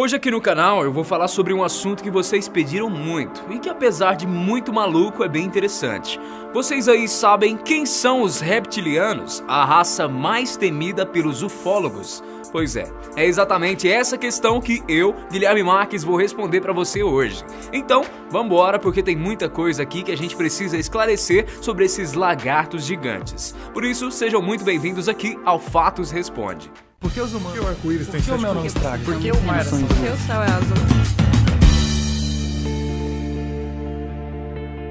Hoje aqui no canal eu vou falar sobre um assunto que vocês pediram muito e que, apesar de muito maluco, é bem interessante. Vocês aí sabem quem são os reptilianos, a raça mais temida pelos ufólogos? Pois é exatamente essa questão que eu, Guilherme Marques, vou responder pra você hoje. Então, vambora, porque tem muita coisa aqui que a gente precisa esclarecer sobre esses lagartos gigantes. Por isso, sejam muito bem-vindos aqui ao Fatos Responde. Por que os humanos? Por que o arco-íris tem Por que o mel não sete estraga? Por que o mar é azul? Por que o céu é azul?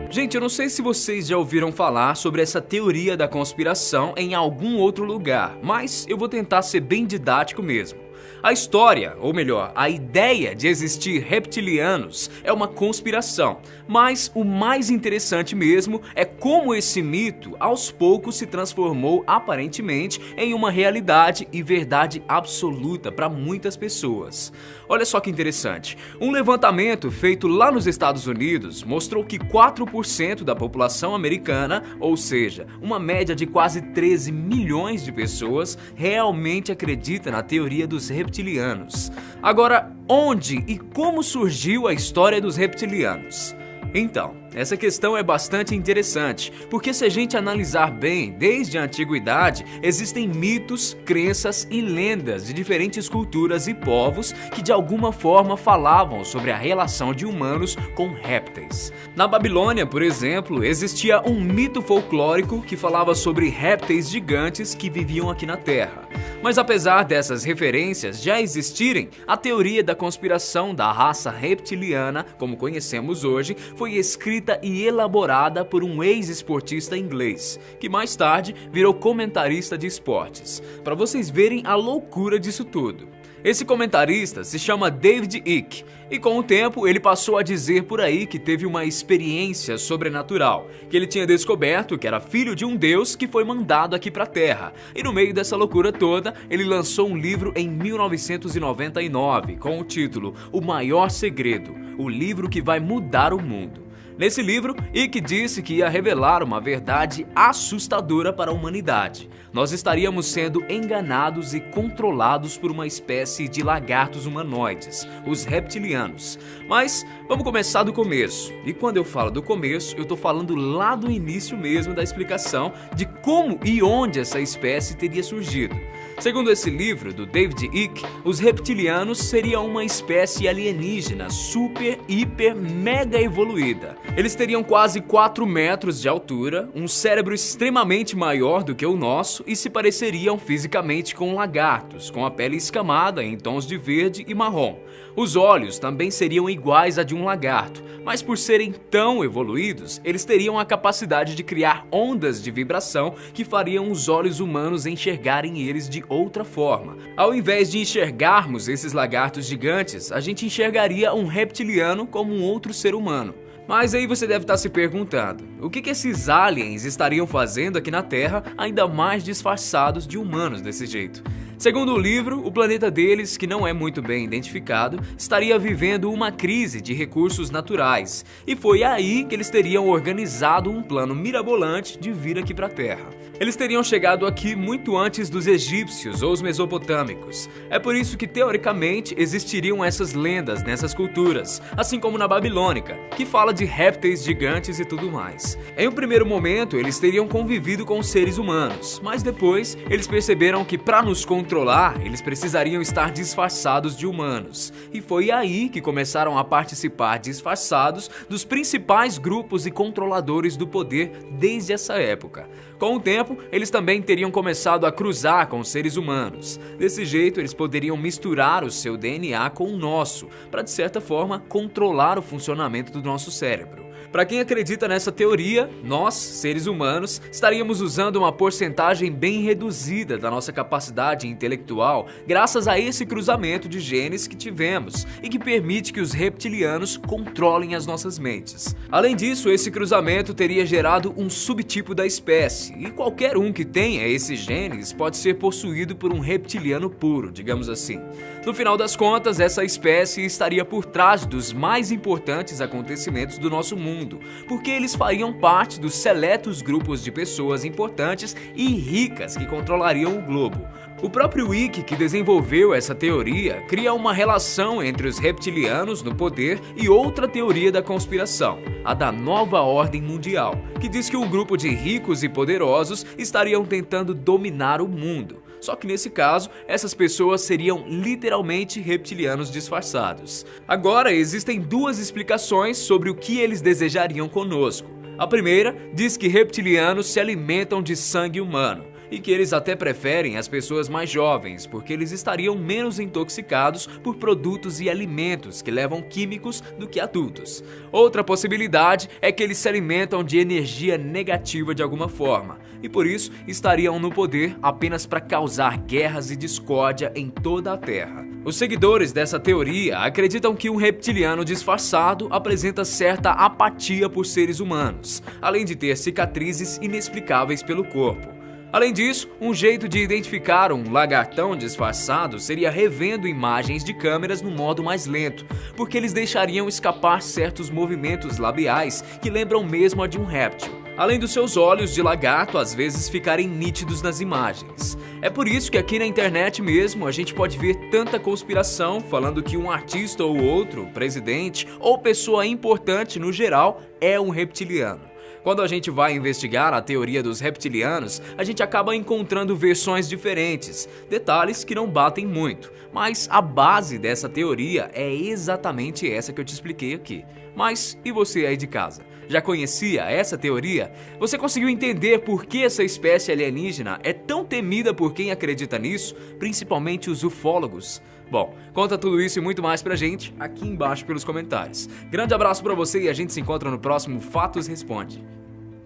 Gente, eu não sei se vocês já ouviram falar sobre essa teoria da conspiração em algum outro lugar, mas eu vou tentar ser bem didático mesmo. A história, ou melhor, a ideia de existir reptilianos é uma conspiração, mas o mais interessante mesmo é como esse mito aos poucos se transformou aparentemente em uma realidade e verdade absoluta para muitas pessoas. Olha só que interessante, um levantamento feito lá nos Estados Unidos mostrou que 4% da população americana, ou seja, uma média de quase 13 milhões de pessoas, realmente acredita na teoria dos reptilianos. Agora, onde e como surgiu a história dos reptilianos? Então, essa questão é bastante interessante, porque se a gente analisar bem, desde a antiguidade, existem mitos, crenças e lendas de diferentes culturas e povos que de alguma forma falavam sobre a relação de humanos com répteis. Na Babilônia, por exemplo, existia um mito folclórico que falava sobre répteis gigantes que viviam aqui na Terra. Mas apesar dessas referências já existirem, a teoria da conspiração da raça reptiliana, como conhecemos hoje, foi escrita e elaborada por um ex-esportista inglês, que mais tarde virou comentarista de esportes, para vocês verem a loucura disso tudo. Esse comentarista se chama David Icke e com o tempo ele passou a dizer por aí que teve uma experiência sobrenatural, que ele tinha descoberto que era filho de um deus que foi mandado aqui pra Terra. E no meio dessa loucura toda, ele lançou um livro em 1999 com o título O Maior Segredo, o livro que vai mudar o mundo. Nesse livro, Icke disse que ia revelar uma verdade assustadora para a humanidade. Nós estaríamos sendo enganados e controlados por uma espécie de lagartos humanoides, os reptilianos. Mas vamos começar do começo. E quando eu falo do começo, eu tô falando lá do início mesmo da explicação de como e onde essa espécie teria surgido. Segundo esse livro do David Icke, os reptilianos seriam uma espécie alienígena super, hiper, mega evoluída. Eles teriam quase 4 metros de altura, um cérebro extremamente maior do que o nosso e se pareceriam fisicamente com lagartos, com a pele escamada em tons de verde e marrom. Os olhos também seriam iguais a de um lagarto, mas por serem tão evoluídos, eles teriam a capacidade de criar ondas de vibração que fariam os olhos humanos enxergarem eles de outra forma. Ao invés de enxergarmos esses lagartos gigantes, a gente enxergaria um reptiliano como um outro ser humano. Mas aí você deve estar se perguntando, o que esses aliens estariam fazendo aqui na Terra, ainda mais disfarçados de humanos desse jeito? Segundo o livro, o planeta deles, que não é muito bem identificado, estaria vivendo uma crise de recursos naturais, e foi aí que eles teriam organizado um plano mirabolante de vir aqui para a Terra. Eles teriam chegado aqui muito antes dos egípcios ou os mesopotâmicos. É por isso que, teoricamente, existiriam essas lendas nessas culturas, assim como na babilônica, que fala de répteis gigantes e tudo mais. Em um primeiro momento, eles teriam convivido com os seres humanos, mas depois eles perceberam que para nos controlar, eles precisariam estar disfarçados de humanos. E foi aí que começaram a participar disfarçados dos principais grupos e controladores do poder desde essa época. Com o tempo, eles também teriam começado a cruzar com os seres humanos. Desse jeito, eles poderiam misturar o seu DNA com o nosso, para de certa forma controlar o funcionamento do nosso cérebro. Para quem acredita nessa teoria, nós, seres humanos, estaríamos usando uma porcentagem bem reduzida da nossa capacidade intelectual graças a esse cruzamento de genes que tivemos e que permite que os reptilianos controlem as nossas mentes. Além disso, esse cruzamento teria gerado um subtipo da espécie e qualquer um que tenha esses genes pode ser possuído por um reptiliano puro, digamos assim. No final das contas, essa espécie estaria por trás dos mais importantes acontecimentos do nosso mundo, porque eles fariam parte dos seletos grupos de pessoas importantes e ricas que controlariam o globo. O próprio Icke, que desenvolveu essa teoria, cria uma relação entre os reptilianos no poder e outra teoria da conspiração, a da nova ordem mundial, que diz que um grupo de ricos e poderosos estariam tentando dominar o mundo. Só que nesse caso, essas pessoas seriam literalmente reptilianos disfarçados. Agora, existem duas explicações sobre o que eles desejariam conosco. A primeira diz que reptilianos se alimentam de sangue humano e que eles até preferem as pessoas mais jovens, porque eles estariam menos intoxicados por produtos e alimentos que levam químicos do que adultos. Outra possibilidade é que eles se alimentam de energia negativa de alguma forma, e por isso estariam no poder apenas para causar guerras e discórdia em toda a Terra. Os seguidores dessa teoria acreditam que um reptiliano disfarçado apresenta certa apatia por seres humanos, além de ter cicatrizes inexplicáveis pelo corpo. Além disso, um jeito de identificar um lagartão disfarçado seria revendo imagens de câmeras no modo mais lento, porque eles deixariam escapar certos movimentos labiais que lembram mesmo a de um réptil, além dos seus olhos de lagarto às vezes ficarem nítidos nas imagens. É por isso que aqui na internet mesmo a gente pode ver tanta conspiração falando que um artista ou outro, presidente ou pessoa importante no geral é um reptiliano. Quando a gente vai investigar a teoria dos reptilianos, a gente acaba encontrando versões diferentes, detalhes que não batem muito, mas a base dessa teoria é exatamente essa que eu te expliquei aqui. Mas e você aí de casa? Já conhecia essa teoria? Você conseguiu entender por que essa espécie alienígena é tão temida por quem acredita nisso, principalmente os ufólogos? Bom, conta tudo isso e muito mais pra gente aqui embaixo pelos comentários. Grande abraço pra você e a gente se encontra no próximo Fatos Responde.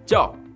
Tchau!